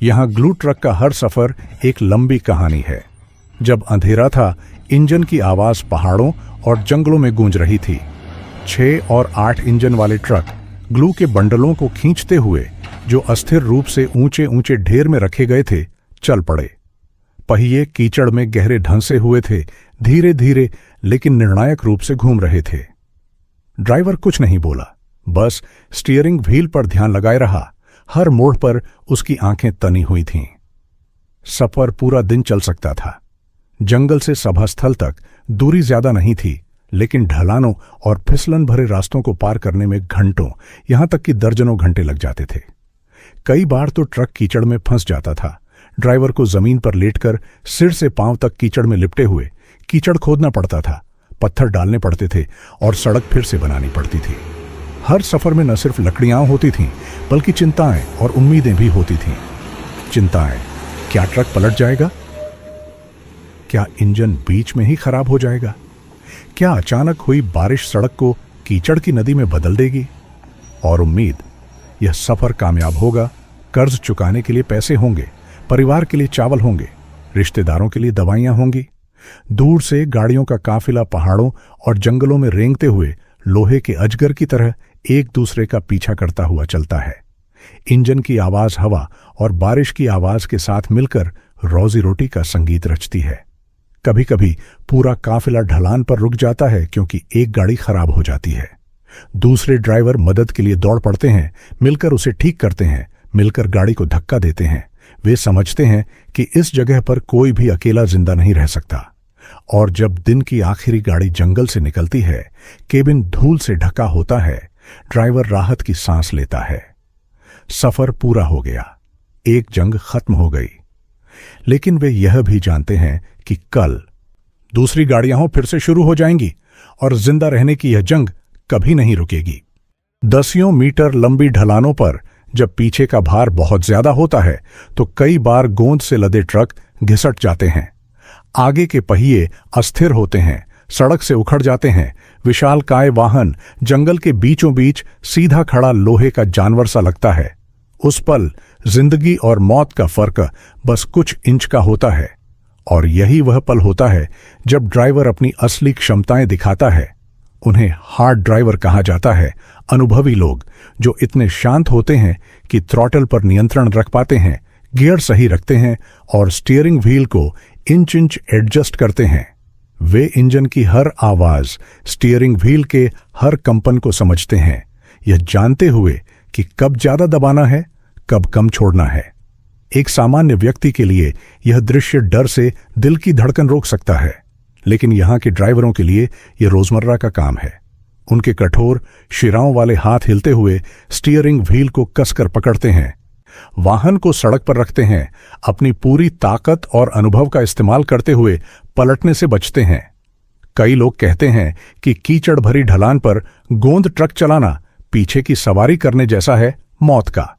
यहाँ glue truck का हर सफर एक लंबी कहानी है। जब अंधेरा था, इंजन की आवाज पहाड़ों और जंगलों में गूंज रही थी। 6 और 8 इंजन वाले ट्रक ग्लू के बंडलों को खींचते हुए, जो अस्थिर रूप से ऊंचे ऊंचे ढेर में रखे गए थे, चल पड़े। पहिए कीचड़ में गहरे ढंसे हुए थे, धीरे धीरे लेकिन निर्णायक रूप से घूम रहे थे। ड्राइवर कुछ नहीं बोला, बस स्टीयरिंग व्हील पर ध्यान लगाए रहा। हर मोड़ पर उसकी आंखें तनी हुई थीं। सफर पूरा दिन चल सकता था। जंगल से सभास्थल तक दूरी ज्यादा नहीं थी, लेकिन ढलानों और फिसलन भरे रास्तों को पार करने में घंटों, यहां तक कि दर्जनों घंटे लग जाते थे। कई बार तो ट्रक कीचड़ में फंस जाता था। ड्राइवर को जमीन पर लेटकर सिर से पांव तक कीचड़ में लिपटे हुए कीचड़ खोदना पड़ता था, पत्थर डालने पड़ते थे और सड़क फिर से बनानी पड़ती थी। हर सफर में न सिर्फ लकड़ियां होती थीं, बल्कि चिंताएं और उम्मीदें भी होती थीं। चिंताएं, क्या ट्रक पलट जाएगा? क्या इंजन बीच में ही खराब हो जाएगा? क्या अचानक हुई बारिश सड़क को कीचड़ की नदी में बदल देगी? और उम्मीद, यह सफर कामयाब होगा, कर्ज चुकाने के लिए पैसे होंगे, परिवार के लिए चावल होंगे, रिश्तेदारों के लिए दवाइयां होंगी। दूर से गाड़ियों का काफिला पहाड़ों और जंगलों में रेंगते हुए लोहे के अजगर की तरह एक दूसरे का पीछा करता हुआ चलता है। इंजन की आवाज हवा और बारिश की आवाज के साथ मिलकर रोजी रोटी का संगीत रचती है। कभी कभी पूरा काफिला ढलान पर रुक जाता है क्योंकि एक गाड़ी खराब हो जाती है। दूसरे ड्राइवर मदद के लिए दौड़ पड़ते हैं, मिलकर उसे ठीक करते हैं, मिलकर गाड़ी को धक्का देते हैं। वे समझते हैं कि इस जगह पर कोई भी अकेला जिंदा नहीं रह सकता। और जब दिन की आखिरी गाड़ी जंगल से निकलती है, केबिन धूल से ढका होता है, ड्राइवर राहत की सांस लेता है। सफर पूरा हो गया, एक जंग खत्म हो गई। लेकिन वे यह भी जानते हैं कि कल दूसरी गाड़ियां फिर से शुरू हो जाएंगी और जिंदा रहने की यह जंग कभी नहीं रुकेगी। 10 मीटर लंबी ढलानों पर जब पीछे का भार बहुत ज्यादा होता है, तो कई बार गोंद से लदे ट्रक घिसट जाते हैं। आगे के पहिए अस्थिर होते हैं, सड़क से उखड़ जाते हैं। विशालकाय वाहन जंगल के बीचों बीच सीधा खड़ा लोहे का जानवर सा लगता है। उस पल जिंदगी और मौत का फर्क बस कुछ इंच का होता है। और यही वह पल होता है जब ड्राइवर अपनी असली क्षमताएं दिखाता है। उन्हें हार्ड ड्राइवर कहा जाता है। अनुभवी लोग जो इतने शांत होते हैं कि थ्रॉटल पर नियंत्रण रख पाते हैं, गियर सही रखते हैं और स्टीयरिंग व्हील को इंच इंच एडजस्ट करते हैं। वे इंजन की हर आवाज, स्टीयरिंग व्हील के हर कंपन को समझते हैं, यह जानते हुए कि कब ज्यादा दबाना है, कब कम छोड़ना है। एक सामान्य व्यक्ति के लिए यह दृश्य डर से दिल की धड़कन रोक सकता है, लेकिन यहां के ड्राइवरों के लिए यह रोजमर्रा का काम है। उनके कठोर शिराओं वाले हाथ हिलते हुए स्टीयरिंग व्हील को कसकर पकड़ते हैं, वाहन को सड़क पर रखते हैं, अपनी पूरी ताकत और अनुभव का इस्तेमाल करते हुए पलटने से बचते हैं। कई लोग कहते हैं कि कीचड़ भरी ढलान पर गोंद ट्रक चलाना पीछे की सवारी करने जैसा है मौत का।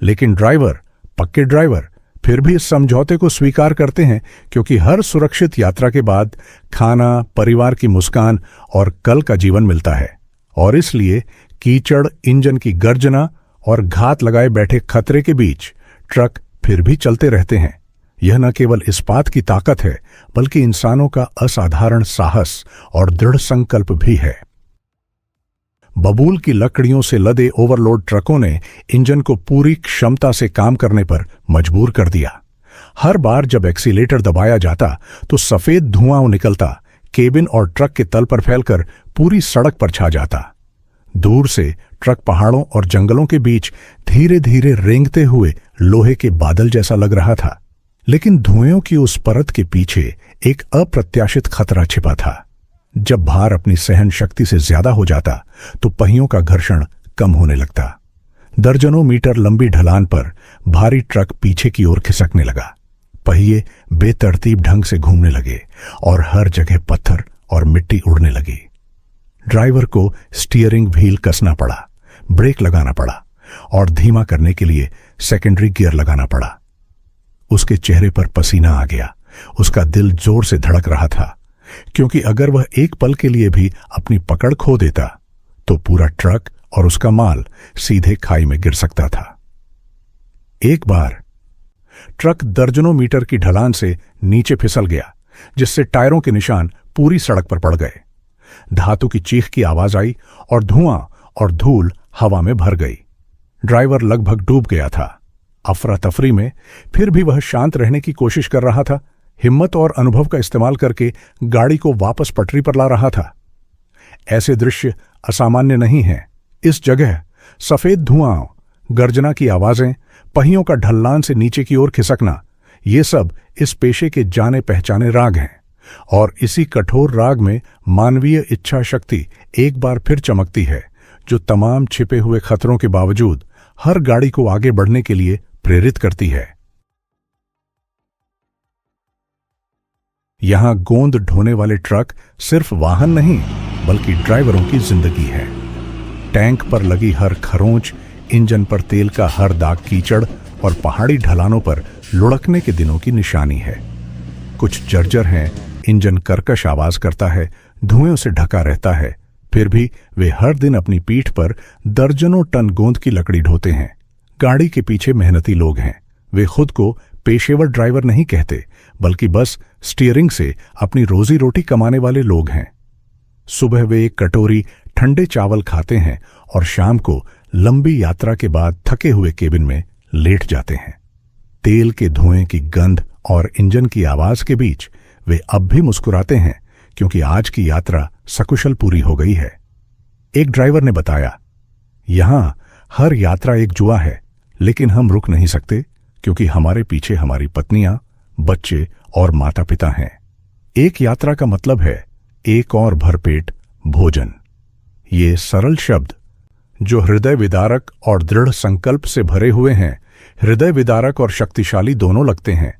लेकिन ड्राइवर, पक्के ड्राइवर, फिर भी इस समझौते को स्वीकार करते हैं, क्योंकि हर सुरक्षित यात्रा के बाद खाना, परिवार की मुस्कान और कल का जीवन मिलता है। और इसलिए कीचड़, इंजन की गर्जना और घात लगाए बैठे खतरे के बीच ट्रक फिर भी चलते रहते हैं। यह न केवल इस्पात की ताकत है, बल्कि इंसानों का असाधारण साहस और दृढ़ संकल्प भी है। बबूल की लकड़ियों से लदे ओवरलोड ट्रकों ने इंजन को पूरी क्षमता से काम करने पर मजबूर कर दिया। हर बार जब एक्सीलेटर दबाया जाता तो सफेद धुआं निकलता, केबिन और ट्रक के तल पर फैलकर पूरी सड़क पर छा जाता। दूर से ट्रक पहाड़ों और जंगलों के बीच धीरे धीरे रेंगते हुए लोहे के बादल जैसा लग रहा था। लेकिन धुएं की उस परत के पीछे एक अप्रत्याशित खतरा छिपा था। जब भार अपनी सहन शक्ति से ज्यादा हो जाता तो पहियों का घर्षण कम होने लगता। दर्जनों मीटर लंबी ढलान पर भारी ट्रक पीछे की ओर खिसकने लगा। पहिए बेतरतीब ढंग से घूमने लगे और हर जगह पत्थर और मिट्टी उड़ने लगी। ड्राइवर को स्टीयरिंग व्हील कसना पड़ा, ब्रेक लगाना पड़ा और धीमा करने के लिए सेकेंडरी गियर लगाना पड़ा। उसके चेहरे पर पसीना आ गया। उसका दिल जोर से धड़क रहा था, क्योंकि अगर वह एक पल के लिए भी अपनी पकड़ खो देता तो पूरा ट्रक और उसका माल सीधे खाई में गिर सकता था। एक बार ट्रक दर्जनों मीटर की ढलान से नीचे फिसल गया, जिससे टायरों के निशान पूरी सड़क पर पड़ गए। धातु की चीख की आवाज आई और धुआं और धूल हवा में भर गई। ड्राइवर लगभग डूब गया था। अफरा तफरी में फिर भी वह शांत रहने की कोशिश कर रहा था, हिम्मत और अनुभव का इस्तेमाल करके गाड़ी को वापस पटरी पर ला रहा था। ऐसे दृश्य असामान्य नहीं हैं। इस जगह सफेद धुआं, गर्जना की आवाजें, पहियों का ढलान से नीचे की ओर खिसकना, ये सब इस पेशे के जाने पहचाने राग हैं। और इसी कठोर राग में मानवीय इच्छा शक्ति एक बार फिर चमकती है, जो तमाम छिपे हुए खतरों के बावजूद हर गाड़ी को आगे बढ़ने के लिए प्रेरित करती है। यहां गोंद ढोने वाले ट्रक सिर्फ वाहन नहीं, बल्कि ड्राइवरों की जिंदगी है। टैंक पर लगी हर खरोंच, इंजन पर तेल का हर दाग कीचड़ और पहाड़ी ढलानों पर लुढ़कने के दिनों की निशानी है। कुछ जर्जर हैं, इंजन कर्कश आवाज करता है, धुएं से ढका रहता है, फिर भी वे हर दिन अपनी पीठ पर दर्जनों टन गोंद की लकड़ी ढोते हैं। गाड़ी के पीछे मेहनती लोग हैं। वे खुद को पेशेवर ड्राइवर नहीं कहते, बल्कि बस स्टीयरिंग से अपनी रोजी रोटी कमाने वाले लोग हैं। सुबह वे एक कटोरी ठंडे चावल खाते हैं और शाम को लंबी यात्रा के बाद थके हुए केबिन में लेट जाते हैं। तेल के धुएं की गंध और इंजन की आवाज के बीच वे अब भी मुस्कुराते हैं, क्योंकि आज की यात्रा सकुशल पूरी हो गई है। एक ड्राइवर ने बताया, यहां हर यात्रा एक जुआ है, लेकिन हम रुक नहीं सकते, क्योंकि हमारे पीछे हमारी पत्नियां, बच्चे और माता पिता हैं। एक यात्रा का मतलब है एक और भरपेट भोजन। ये सरल शब्द, जो हृदय विदारक और दृढ़ संकल्प से भरे हुए हैं, हृदय विदारक और शक्तिशाली दोनों लगते हैं।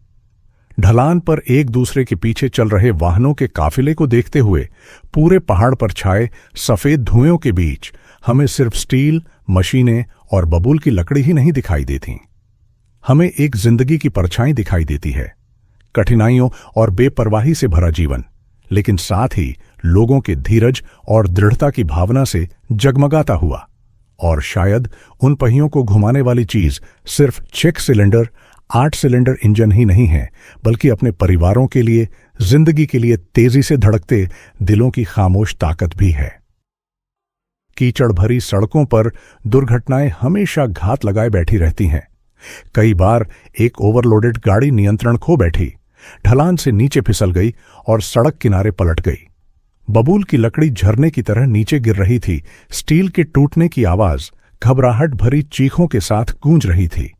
ढलान पर एक दूसरे के पीछे चल रहे वाहनों के काफिले को देखते हुए पूरे पहाड़ पर छाए सफेद धुएं के बीच हमें सिर्फ स्टील, मशीनें और बबूल की लकड़ी ही नहीं दिखाई देती। हमें एक जिंदगी की परछाई दिखाई देती है, कठिनाइयों और बेपरवाही से भरा जीवन, लेकिन साथ ही लोगों के धीरज और दृढ़ता की भावना से जगमगाता हुआ। और शायद उन पहियों को घुमाने वाली चीज सिर्फ 6 सिलेंडर, 8 सिलेंडर इंजन ही नहीं है, बल्कि अपने परिवारों के लिए, जिंदगी के लिए तेजी से धड़कते दिलों की खामोश ताकत भी है। कीचड़ भरी सड़कों पर दुर्घटनाएं हमेशा घात लगाए बैठी रहती हैं। कई बार एक ओवरलोडेड गाड़ी नियंत्रण खो बैठी, ढलान से नीचे फिसल गई और सड़क किनारे पलट गई। बबूल की लकड़ी झरने की तरह नीचे गिर रही थी। स्टील के टूटने की आवाज घबराहट भरी चीखों के साथ गूंज रही थी।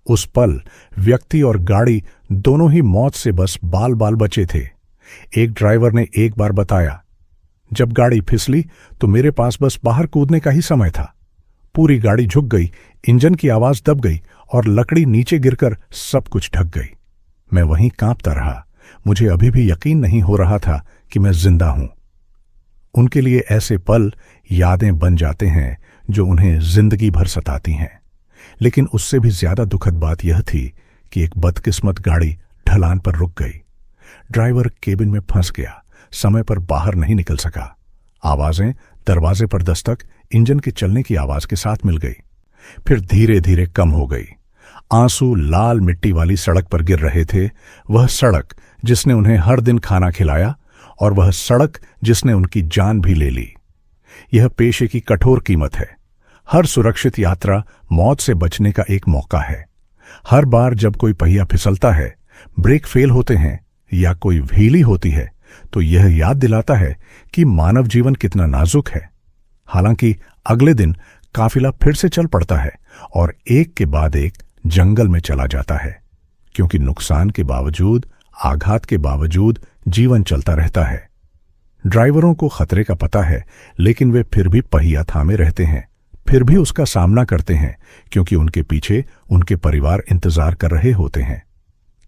उस पल व्यक्ति और गाड़ी दोनों ही मौत से बस बाल बाल बचे थे। एक ड्राइवर ने एक बार बताया, जब गाड़ी फिसली तो मेरे पास बस बाहर कूदने का ही समय था। पूरी गाड़ी झुक गई, इंजन की आवाज दब गई और लकड़ी नीचे गिरकर सब कुछ ढक गई। मैं वहीं कांपता रहा। मुझे अभी भी यकीन नहीं हो रहा था कि मैं जिंदा हूं। उनके लिए ऐसे पल यादें बन जाते हैं जो उन्हें जिंदगी भर सताती हैं। लेकिन उससे भी ज्यादा दुखद बात यह थी कि एक बदकिस्मत गाड़ी ढलान पर रुक गई। ड्राइवर केबिन में फंस गया, समय पर बाहर नहीं निकल सका। आवाजें दरवाजे पर दस्तक, इंजन के चलने की आवाज के साथ मिल गई, फिर धीरे धीरे कम हो गई। आंसू लाल मिट्टी वाली सड़क पर गिर रहे थे, वह सड़क जिसने उन्हें हर दिन खाना खिलाया और वह सड़क जिसने उनकी जान भी ले ली। यह पेशे की कठोर कीमत है। हर सुरक्षित यात्रा मौत से बचने का एक मौका है। हर बार जब कोई पहिया फिसलता है, ब्रेक फेल होते हैं या कोई व्हीली होती है, तो यह याद दिलाता है कि मानव जीवन कितना नाजुक है। हालांकि अगले दिन काफिला फिर से चल पड़ता है और एक के बाद एक जंगल में चला जाता है, क्योंकि नुकसान के बावजूद, आघात के बावजूद जीवन चलता रहता है। ड्राइवरों को खतरे का पता है, लेकिन वे फिर भी पहिया थामे रहते हैं, फिर भी उसका सामना करते हैं, क्योंकि उनके पीछे उनके परिवार इंतजार कर रहे होते हैं।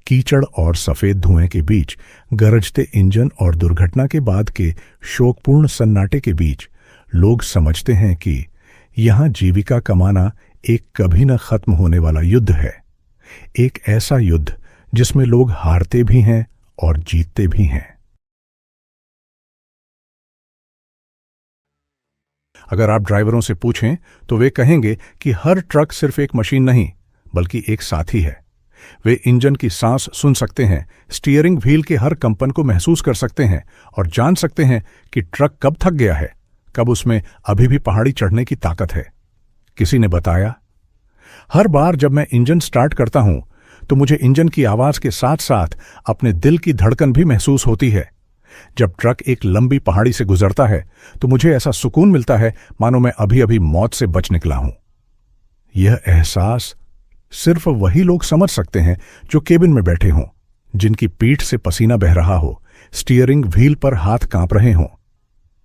कीचड़ और सफेद धुएं के बीच, गरजते इंजन और दुर्घटना के बाद के शोकपूर्ण सन्नाटे के बीच, लोग समझते हैं कि यहां जीविका कमाना एक कभी न खत्म होने वाला युद्ध है। एक ऐसा युद्ध जिसमें लोग हारते भी हैं और जीतते भी हैं। अगर आप ड्राइवरों से पूछें तो वे कहेंगे कि हर ट्रक सिर्फ एक मशीन नहीं, बल्कि एक साथी है। वे इंजन की सांस सुन सकते हैं, स्टीयरिंग व्हील के हर कंपन को महसूस कर सकते हैं और जान सकते हैं कि ट्रक कब थक गया है, कब उसमें अभी भी पहाड़ी चढ़ने की ताकत है। किसी ने बताया, हर बार जब मैं इंजन स्टार्ट करता हूं तो मुझे इंजन की आवाज के साथ साथ अपने दिल की धड़कन भी महसूस होती है। जब ट्रक एक लंबी पहाड़ी से गुजरता है तो मुझे ऐसा सुकून मिलता है मानो मैं अभी अभी मौत से बच निकला हूं। यह एहसास सिर्फ वही लोग समझ सकते हैं जो केबिन में बैठे हों, जिनकी पीठ से पसीना बह रहा हो, स्टीयरिंग व्हील पर हाथ कांप रहे हों।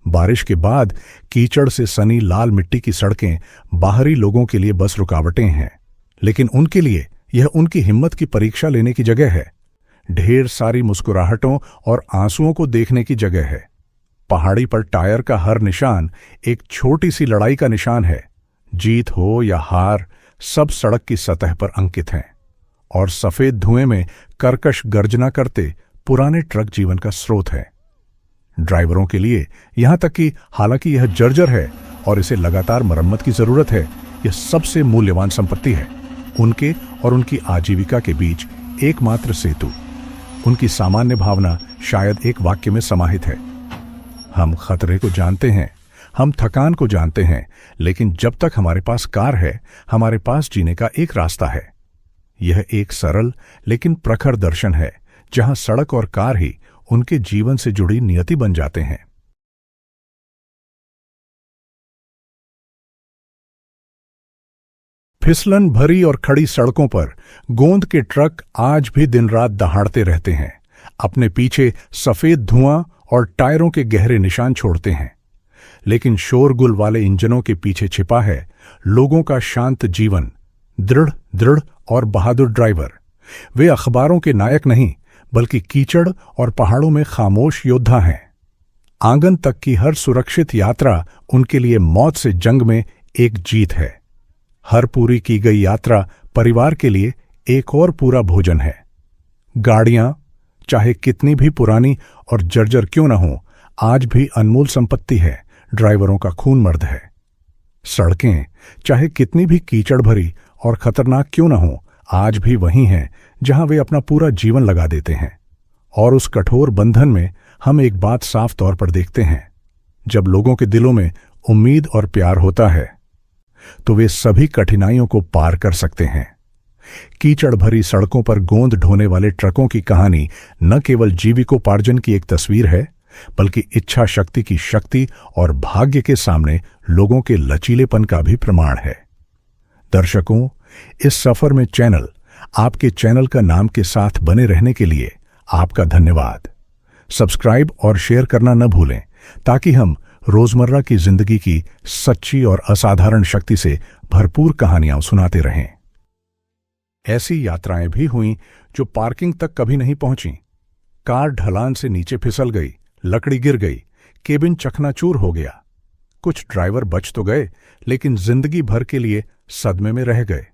बारिश के बाद कीचड़ से सनी लाल मिट्टी की सड़कें बाहरी लोगों के लिए बस रुकावटें हैं, लेकिन उनके लिए यह उनकी हिम्मत की परीक्षा लेने की जगह है। ढेर सारी मुस्कुराहटों और आंसुओं को देखने की जगह है। पहाड़ी पर टायर का हर निशान एक छोटी सी लड़ाई का निशान है। जीत हो या हार, सब सड़क की सतह पर अंकित हैं और सफेद धुएं में कर्कश गर्जना करते पुराने ट्रक जीवन का स्रोत है। ड्राइवरों के लिए, यहां तक कि हालांकि यह जर्जर है और इसे लगातार मरम्मत की जरूरत है, यह सबसे मूल्यवान संपत्ति है। उनके और उनकी आजीविका के बीच एकमात्र सेतु, उनकी सामान्य भावना शायद एक वाक्य में समाहित है। हम खतरे को जानते हैं, हम थकान को जानते हैं, लेकिन जब तक हमारे पास कार है, हमारे पास जीने का एक रास्ता है। यह एक सरल लेकिन प्रखर दर्शन है, जहां सड़क और कार ही उनके जीवन से जुड़ी नियति बन जाते हैं। फिसलन भरी और खड़ी सड़कों पर गोंद के ट्रक आज भी दिन रात दहाड़ते रहते हैं, अपने पीछे सफेद धुआं और टायरों के गहरे निशान छोड़ते हैं। लेकिन शोरगुल वाले इंजनों के पीछे छिपा है लोगों का शांत जीवन, दृढ़ और बहादुर ड्राइवर। वे अखबारों के नायक नहीं, बल्कि कीचड़ और पहाड़ों में खामोश योद्धा हैं। आंगन तक की हर सुरक्षित यात्रा उनके लिए मौत से जंग में एक जीत है। हर पूरी की गई यात्रा परिवार के लिए एक और पूरा भोजन है। गाड़ियां चाहे कितनी भी पुरानी और जर्जर क्यों न हो, आज भी अनमोल संपत्ति है, ड्राइवरों का खून मर्द है। सड़कें चाहे कितनी भी कीचड़ भरी और खतरनाक क्यों न हो, आज भी वही हैं जहां वे अपना पूरा जीवन लगा देते हैं। और उस कठोर बंधन में हम एक बात साफ तौर पर देखते हैं, जब लोगों के दिलों में उम्मीद और प्यार होता है तो वे सभी कठिनाइयों को पार कर सकते हैं। कीचड़ भरी सड़कों पर गोंद ढोने वाले ट्रकों की कहानी न केवल जीविकोपार्जन की एक तस्वीर है, बल्कि इच्छा शक्ति की शक्ति और भाग्य के सामने लोगों के लचीलेपन का भी प्रमाण है। दर्शकों, इस सफर में आपके चैनल का नाम के साथ बने रहने के लिए आपका धन्यवाद। सब्सक्राइब और शेयर करना न भूलें, ताकि हम रोजमर्रा की जिंदगी की सच्ची और असाधारण शक्ति से भरपूर कहानियां सुनाते रहें। ऐसी यात्राएं भी हुईं जो पार्किंग तक कभी नहीं पहुंची। कार ढलान से नीचे फिसल गई, लकड़ी गिर गई, केबिन चकनाचूर हो गया। कुछ ड्राइवर बच तो गए, लेकिन जिंदगी भर के लिए सदमे में रह गए।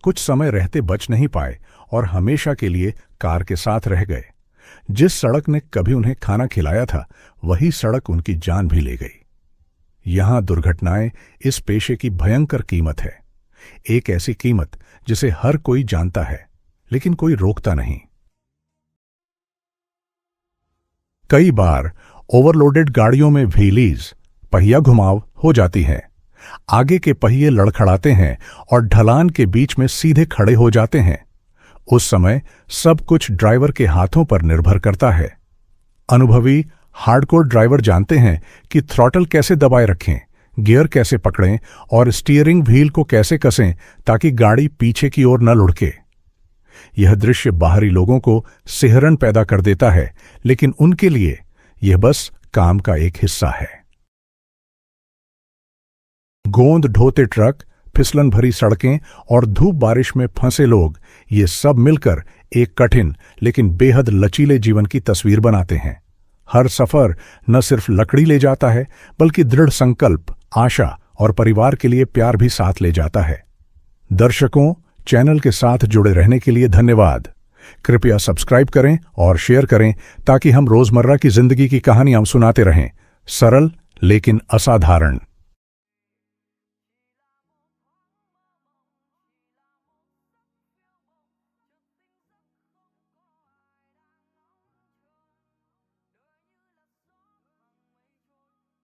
कुछ समय रहते बच नहीं पाए और हमेशा के लिए कार के साथ रह गए। जिस सड़क ने कभी उन्हें खाना खिलाया था, वही सड़क उनकी जान भी ले गई। यहां दुर्घटनाएं इस पेशे की भयंकर कीमत है, एक ऐसी कीमत जिसे हर कोई जानता है, लेकिन कोई रोकता नहीं। कई बार ओवरलोडेड गाड़ियों में व्हीलीज, पहिया घुमाव हो जाती है। आगे के पहिए लड़खड़ाते हैं और ढलान के बीच में सीधे खड़े हो जाते हैं। उस समय सब कुछ ड्राइवर के हाथों पर निर्भर करता है। अनुभवी हार्डकोर ड्राइवर जानते हैं कि थ्रॉटल कैसे दबाए रखें, गियर कैसे पकड़ें और स्टीयरिंग व्हील को कैसे कसें ताकि गाड़ी पीछे की ओर न लुढ़के। यह दृश्य बाहरी लोगों को सिहरन पैदा कर देता है, लेकिन उनके लिए यह बस काम का एक हिस्सा है। गोंद ढोते ट्रक, फिसलन भरी सड़कें और धूप बारिश में फंसे लोग, ये सब मिलकर एक कठिन लेकिन बेहद लचीले जीवन की तस्वीर बनाते हैं। हर सफर न सिर्फ लकड़ी ले जाता है, बल्कि दृढ़ संकल्प, आशा और परिवार के लिए प्यार भी साथ ले जाता है। दर्शकों, चैनल के साथ जुड़े रहने के लिए धन्यवाद। कृपया सब्सक्राइब करें और शेयर करें, ताकि हम रोजमर्रा की जिंदगी की कहानियां सुनाते रहें, सरल लेकिन असाधारण।